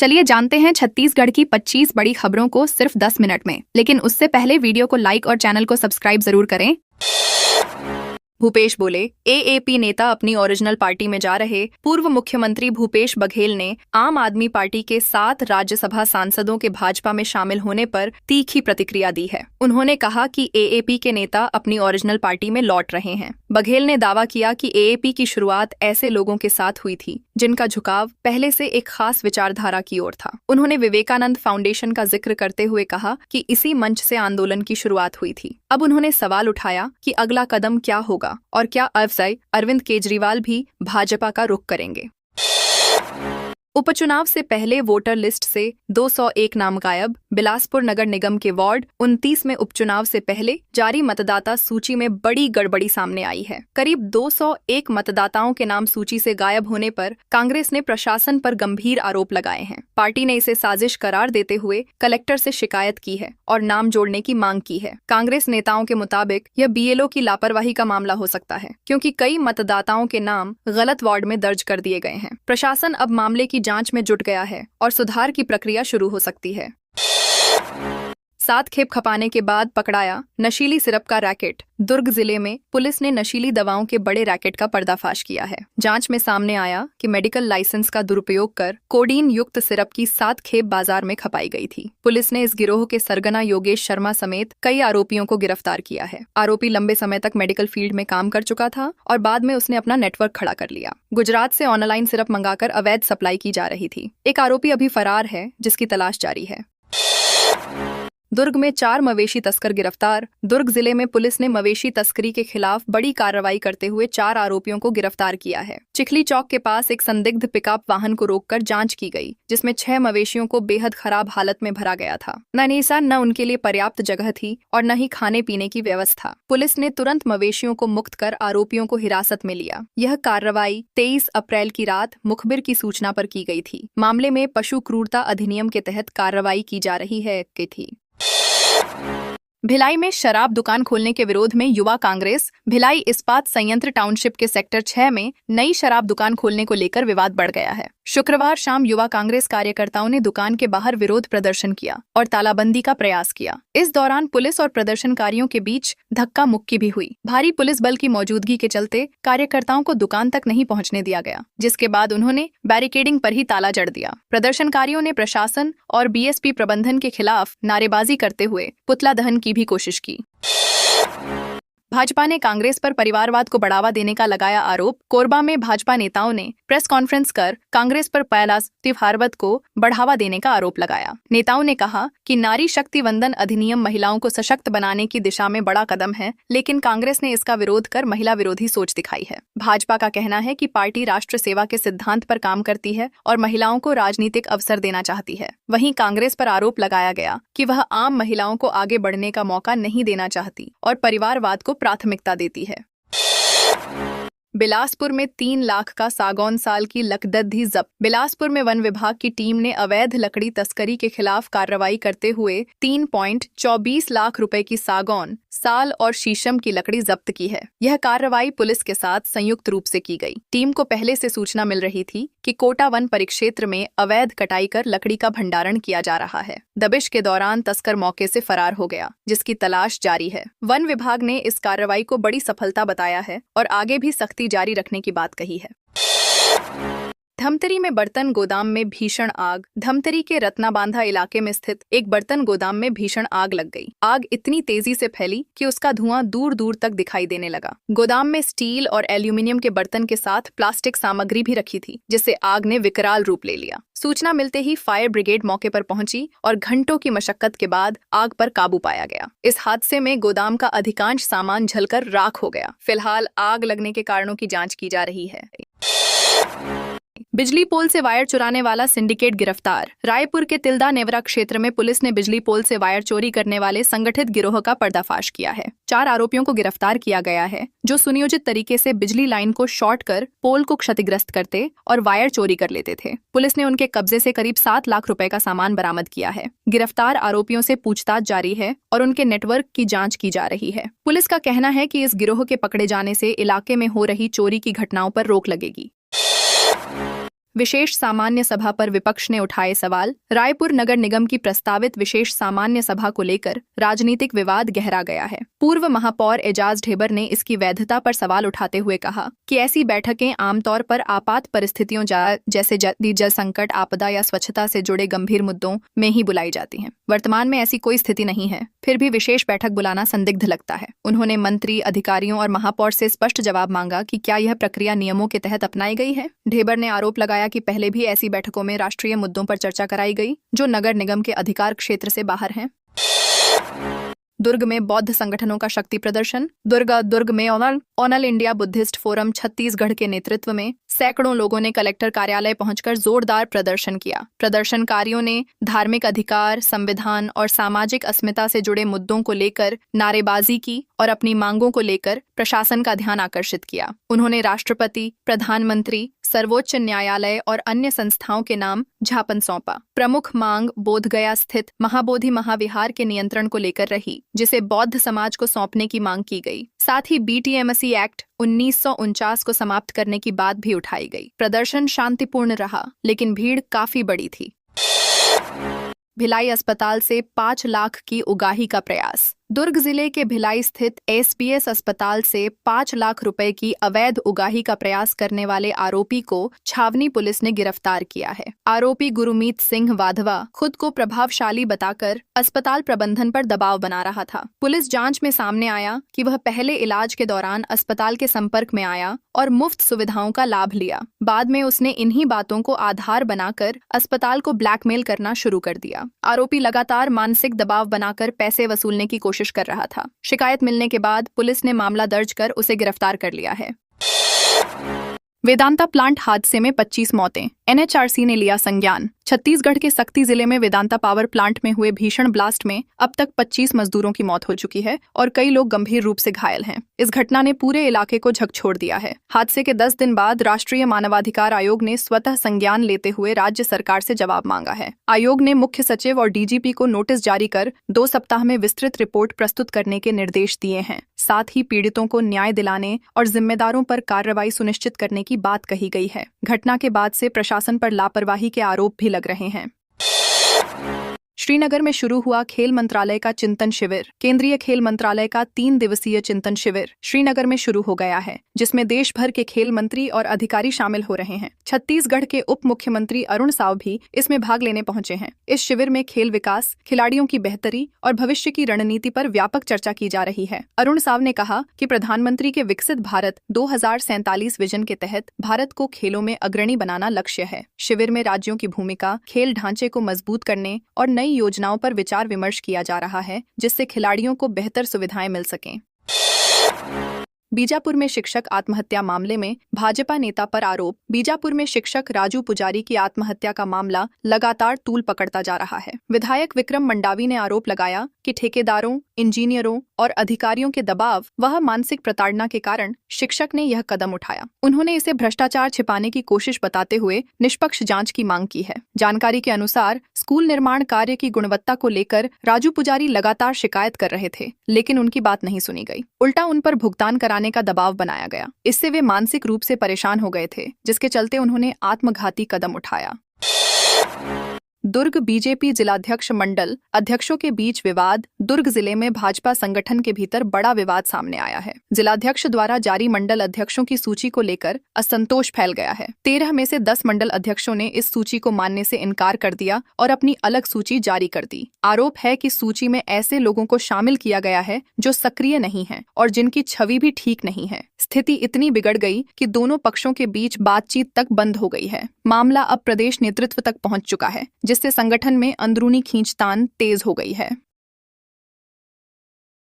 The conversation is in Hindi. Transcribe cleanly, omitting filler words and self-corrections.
चलिए जानते हैं छत्तीसगढ़ की 25 बड़ी खबरों को सिर्फ 10 मिनट में। लेकिन उससे पहले वीडियो को लाइक और चैनल को सब्सक्राइब जरूर करें। भूपेश बोले, एएपी नेता अपनी ओरिजिनल पार्टी में जा रहे। पूर्व मुख्यमंत्री भूपेश बघेल ने आम आदमी पार्टी के 7 राज्यसभा सांसदों के भाजपा में शामिल होने पर तीखी प्रतिक्रिया दी है। उन्होंने कहा कि एएपी के नेता अपनी ओरिजिनल पार्टी में लौट रहे हैं। बघेल ने दावा किया कि एएपी की शुरुआत ऐसे लोगों के साथ हुई थी जिनका झुकाव पहले से एक खास विचारधारा की ओर था। उन्होंने विवेकानंद फाउंडेशन का जिक्र करते हुए कहा कि इसी मंच से आंदोलन की शुरुआत हुई थी। अब उन्होंने सवाल उठाया कि अगला कदम क्या होगा और क्या अफसर अरविंद केजरीवाल भी भाजपा का रुख करेंगे। उपचुनाव से पहले वोटर लिस्ट से 201 नाम गायब। बिलासपुर नगर निगम के वार्ड 29 में उपचुनाव से पहले जारी मतदाता सूची में बड़ी गड़बड़ी सामने आई है। करीब 201 मतदाताओं के नाम सूची से गायब होने पर कांग्रेस ने प्रशासन पर गंभीर आरोप लगाए हैं। पार्टी ने इसे साजिश करार देते हुए कलेक्टर से शिकायत की है और नाम जोड़ने की मांग की है। कांग्रेस नेताओं के मुताबिक यह बीएलओ की लापरवाही का मामला हो सकता है, क्योंकि कई मतदाताओं के नाम गलत वार्ड में दर्ज कर दिए गए हैं। प्रशासन अब मामले की जांच में जुट गया है और सुधार की प्रक्रिया शुरू हो सकती है। 7 खेप खपाने के बाद पकड़ाया नशीली सिरप का रैकेट। दुर्ग जिले में पुलिस ने नशीली दवाओं के बड़े रैकेट का पर्दाफाश किया है। जांच में सामने आया कि मेडिकल लाइसेंस का दुरुपयोग कर कोडीन युक्त सिरप की 7 खेप बाजार में खपाई गई थी। पुलिस ने इस गिरोह के सरगना योगेश शर्मा समेत कई आरोपियों को गिरफ्तार किया है। आरोपी लंबे समय तक मेडिकल फील्ड में काम कर चुका था और बाद में उसने अपना नेटवर्क खड़ा कर लिया। गुजरात से ऑनलाइन सिरप मंगाकर अवैध सप्लाई की जा रही थी। एक आरोपी अभी फरार है, जिसकी तलाश जारी है। दुर्ग में 4 मवेशी तस्कर गिरफ्तार। दुर्ग जिले में पुलिस ने मवेशी तस्करी के खिलाफ बड़ी कार्रवाई करते हुए 4 आरोपियों को गिरफ्तार किया है। चिखली चौक के पास एक संदिग्ध पिकअप वाहन को रोककर जांच की गई, जिसमें 6 मवेशियों को बेहद खराब हालत में भरा गया था। न उनके लिए पर्याप्त जगह थी और न ही खाने पीने की व्यवस्था। पुलिस ने तुरंत मवेशियों को मुक्त कर आरोपियों को हिरासत में लिया। यह कार्रवाई 23 अप्रैल की रात मुखबिर की सूचना पर की गई थी। मामले में पशु क्रूरता अधिनियम के तहत कार्रवाई की जा रही है। भिलाई में शराब दुकान खोलने के विरोध में युवा कांग्रेस। भिलाई इस्पात संयंत्र टाउनशिप के सेक्टर 6 में नई शराब दुकान खोलने को लेकर विवाद बढ़ गया है। शुक्रवार शाम युवा कांग्रेस कार्यकर्ताओं ने दुकान के बाहर विरोध प्रदर्शन किया और तालाबंदी का प्रयास किया। इस दौरान पुलिस और प्रदर्शनकारियों के बीच धक्का मुक्की भी हुई। भारी पुलिस बल की मौजूदगी के चलते कार्यकर्ताओं को दुकान तक नहीं पहुंचने दिया गया, जिसके बाद उन्होंने बैरिकेडिंग पर ही ताला जड़ दिया। प्रदर्शनकारियों ने प्रशासन और बीएसपी प्रबंधन के खिलाफ नारेबाजी करते हुए पुतला दहन की भी कोशिश की। भाजपा ने कांग्रेस पर परिवारवाद को बढ़ावा देने का लगाया आरोप। कोरबा में भाजपा नेताओं ने प्रेस कॉन्फ्रेंस कर कांग्रेस पर परिवारवाद को बढ़ावा देने का आरोप लगाया। नेताओं ने कहा कि नारी शक्ति वंदन अधिनियम महिलाओं को सशक्त बनाने की दिशा में बड़ा कदम है, लेकिन कांग्रेस ने इसका विरोध कर महिला विरोधी सोच दिखाई है। भाजपा का कहना है कि पार्टी राष्ट्र सेवा के सिद्धांत पर काम करती है और महिलाओं को राजनीतिक अवसर देना चाहती है। वहीं कांग्रेस पर आरोप लगाया गया कि वह आम महिलाओं को आगे बढ़ने का मौका नहीं देना चाहती और परिवारवाद को प्राथमिकता देती है। बिलासपुर में 3 लाख का सागौन साल की लकदद्दी जब्त। बिलासपुर में वन विभाग की टीम ने अवैध लकड़ी तस्करी के खिलाफ कार्रवाई करते हुए 3.24 लाख रुपए की सागौन, साल और शीशम की लकड़ी जब्त की है। यह कार्रवाई पुलिस के साथ संयुक्त रूप से की गई। टीम को पहले से सूचना मिल रही थी कि कोटा वन परिक्षेत्र में अवैध कटाई कर लकड़ी का भंडारण किया जा रहा है। दबिश के दौरान तस्कर मौके से फरार हो गया, जिसकी तलाश जारी है। वन विभाग ने इस कार्रवाई को बड़ी सफलता बताया है और आगे भी सख्ती जारी रखने की बात कही है। धमतरी में बर्तन गोदाम में भीषण आग। धमतरी के रत्नाबांधा इलाके में स्थित एक बर्तन गोदाम में भीषण आग लग गई। आग इतनी तेजी से फैली कि उसका धुआं दूर दूर तक दिखाई देने लगा। गोदाम में स्टील और एल्यूमिनियम के बर्तन के साथ प्लास्टिक सामग्री भी रखी थी, जिससे आग ने विकराल रूप ले लिया। सूचना मिलते ही फायर ब्रिगेड मौके पर पहुंची और घंटों की मशक्कत के बाद आग पर काबू पाया गया। इस हादसे में गोदाम का अधिकांश सामान जलकर राख हो गया। फिलहाल आग लगने के कारणों की जांच की जा रही है। बिजली पोल से वायर चुराने वाला सिंडिकेट गिरफ्तार। रायपुर के तिल्दा नेवरा क्षेत्र में पुलिस ने बिजली पोल से वायर चोरी करने वाले संगठित गिरोह का पर्दाफाश किया है। 4 आरोपियों को गिरफ्तार किया गया है, जो सुनियोजित तरीके से बिजली लाइन को शॉर्ट कर पोल को क्षतिग्रस्त करते और वायर चोरी कर लेते थे। पुलिस ने उनके कब्जे से करीब 7 लाख रुपए का सामान बरामद किया है। गिरफ्तार आरोपियों से पूछताछ जारी है और उनके नेटवर्क की जाँच की जा रही है। पुलिस का कहना है कि इस गिरोह के पकड़े जाने से इलाके में हो रही चोरी की घटनाओं पर रोक लगेगी। विशेष सामान्य सभा पर विपक्ष ने उठाए सवाल। रायपुर नगर निगम की प्रस्तावित विशेष सामान्य सभा को लेकर राजनीतिक विवाद गहरा गया है। पूर्व महापौर एजाज ढेबर ने इसकी वैधता पर सवाल उठाते हुए कहा कि ऐसी बैठकें आमतौर पर आपात परिस्थितियों जैसे जल संकट, आपदा या स्वच्छता से जुड़े गंभीर मुद्दों में ही बुलाई जाती हैं। वर्तमान में ऐसी कोई स्थिति नहीं है, फिर भी विशेष बैठक बुलाना संदिग्ध लगता है। उन्होंने मंत्री, अधिकारियों और महापौर से स्पष्ट जवाब मांगा कि क्या यह प्रक्रिया नियमों के तहत अपनाई गई है। ढेबर ने आरोप लगाया कि पहले भी ऐसी बैठकों में राष्ट्रीय मुद्दों पर चर्चा कराई गई जो नगर निगम के अधिकार क्षेत्र से बाहर हैं। दुर्ग में बौद्ध संगठनों का शक्ति प्रदर्शन। दुर्ग में all India Buddhist forum Chhattisgarh के नेतृत्व में सैकड़ों लोगों ने कलेक्टर कार्यालय पहुंचकर जोरदार प्रदर्शन किया। प्रदर्शनकारियों ने धार्मिक अधिकार, संविधान और सामाजिक अस्मिता से जुड़े मुद्दों को लेकर नारेबाजी की और अपनी मांगों को लेकर प्रशासन का ध्यान आकर्षित किया। उन्होंने राष्ट्रपति, प्रधानमंत्री, सर्वोच्च न्यायालय और अन्य संस्थाओं के नाम ज्ञापन सौंपा। प्रमुख मांग बोधगया स्थित महाबोधि महाविहार के नियंत्रण को लेकर रही, जिसे बौद्ध समाज को सौंपने की मांग की गई। साथ ही BTMC एक्ट 1949 को समाप्त करने की बात भी उठाई गई। प्रदर्शन शांतिपूर्ण रहा, लेकिन भीड़ काफी बड़ी थी। भिलाई अस्पताल से 5 लाख की उगाही का प्रयास। दुर्ग जिले के भिलाई स्थित SBS अस्पताल से 5 लाख रुपए की अवैध उगाही का प्रयास करने वाले आरोपी को छावनी पुलिस ने गिरफ्तार किया है। आरोपी गुरमीत सिंह वाधवा खुद को प्रभावशाली बताकर अस्पताल प्रबंधन पर दबाव बना रहा था। पुलिस जांच में सामने आया कि वह पहले इलाज के दौरान अस्पताल के संपर्क में आया और मुफ्त सुविधाओं का लाभ लिया। बाद में उसने इन्हीं बातों को आधार बनाकर अस्पताल को ब्लैकमेल करना शुरू कर दिया। आरोपी लगातार मानसिक दबाव बनाकर पैसे वसूलने की कोशिश कर रहा था। शिकायत मिलने के बाद पुलिस ने मामला दर्ज कर उसे गिरफ्तार कर लिया है। वेदांता प्लांट हादसे में 25 मौतें। NHRC ने लिया संज्ञान। छत्तीसगढ़ के सक्ती जिले में वेदांता पावर प्लांट में हुए भीषण ब्लास्ट में अब तक 25 मजदूरों की मौत हो चुकी है और कई लोग गंभीर रूप से घायल हैं। इस घटना ने पूरे इलाके को झकझोर दिया है। हादसे के 10 दिन बाद राष्ट्रीय मानवाधिकार आयोग ने स्वतः संज्ञान लेते हुए राज्य सरकार से जवाब मांगा है। आयोग ने मुख्य सचिव और DGP को नोटिस जारी कर 2 सप्ताह में विस्तृत रिपोर्ट प्रस्तुत करने के निर्देश दिए हैं। साथ ही पीड़ितों को न्याय दिलाने और जिम्मेदारों पर कार्रवाई सुनिश्चित करने की बात कही गई है। घटना के बाद से प्रशासन पर लापरवाही के आरोप भी लग रहे हैं। श्रीनगर में शुरू हुआ खेल मंत्रालय का चिंतन शिविर। केंद्रीय खेल मंत्रालय का 3 दिवसीय चिंतन शिविर श्रीनगर में शुरू हो गया है, जिसमें देश भर के खेल मंत्री और अधिकारी शामिल हो रहे हैं। छत्तीसगढ़ के उप मुख्यमंत्री अरुण साव भी इसमें भाग लेने पहुंचे हैं। इस शिविर में खेल विकास, खिलाड़ियों की बेहतरी और भविष्य की रणनीति पर व्यापक चर्चा की जा रही है। अरुण साव ने कहा कि प्रधानमंत्री के विकसित भारत 2047 विजन के तहत भारत को खेलों में अग्रणी बनाना लक्ष्य है। शिविर में राज्यों की भूमिका, खेल ढांचे को मजबूत करने और नई योजनाओं पर विचार विमर्श किया जा रहा है, जिससे खिलाड़ियों को बेहतर सुविधाएं मिल सकें। बीजापुर में शिक्षक आत्महत्या मामले में भाजपा नेता पर आरोप। बीजापुर में शिक्षक राजू पुजारी की आत्महत्या का मामला लगातार तूल पकड़ता जा रहा है। विधायक विक्रम मंडावी ने आरोप लगाया कि ठेकेदारों, इंजीनियरों और अधिकारियों के दबाव व मानसिक प्रताड़ना के कारण शिक्षक ने यह कदम उठाया। उन्होंने इसे भ्रष्टाचार छिपाने की कोशिश बताते हुए निष्पक्ष जांच की मांग की है। जानकारी के अनुसार स्कूल निर्माण कार्य की गुणवत्ता को लेकर राजू पुजारी लगातार शिकायत कर रहे थे, लेकिन उनकी बात नहीं सुनी गई। उल्टा उन पर भुगतान कराने का दबाव बनाया गया। इससे वे मानसिक रूप से परेशान हो गए थे, जिसके चलते उन्होंने आत्मघाती कदम उठाया। दुर्ग बीजेपी जिलाध्यक्ष मंडल अध्यक्षों के बीच विवाद। दुर्ग जिले में भाजपा संगठन के भीतर बड़ा विवाद सामने आया है। जिलाध्यक्ष द्वारा जारी मंडल अध्यक्षों की सूची को लेकर असंतोष फैल गया है। 13 में से 10 मंडल अध्यक्षों ने इस सूची को मानने से इनकार कर दिया और अपनी अलग सूची जारी कर दी। आरोप है कि सूची में ऐसे लोगों को शामिल किया गया है जो सक्रिय नहीं है और जिनकी छवि भी ठीक नहीं है। स्थिति इतनी बिगड़ गई कि दोनों पक्षों के बीच बातचीत तक बंद हो गई है। मामला अब प्रदेश नेतृत्व तक पहुंच चुका है, जिससे संगठन में अंदरूनी खींचतान तेज हो गई है।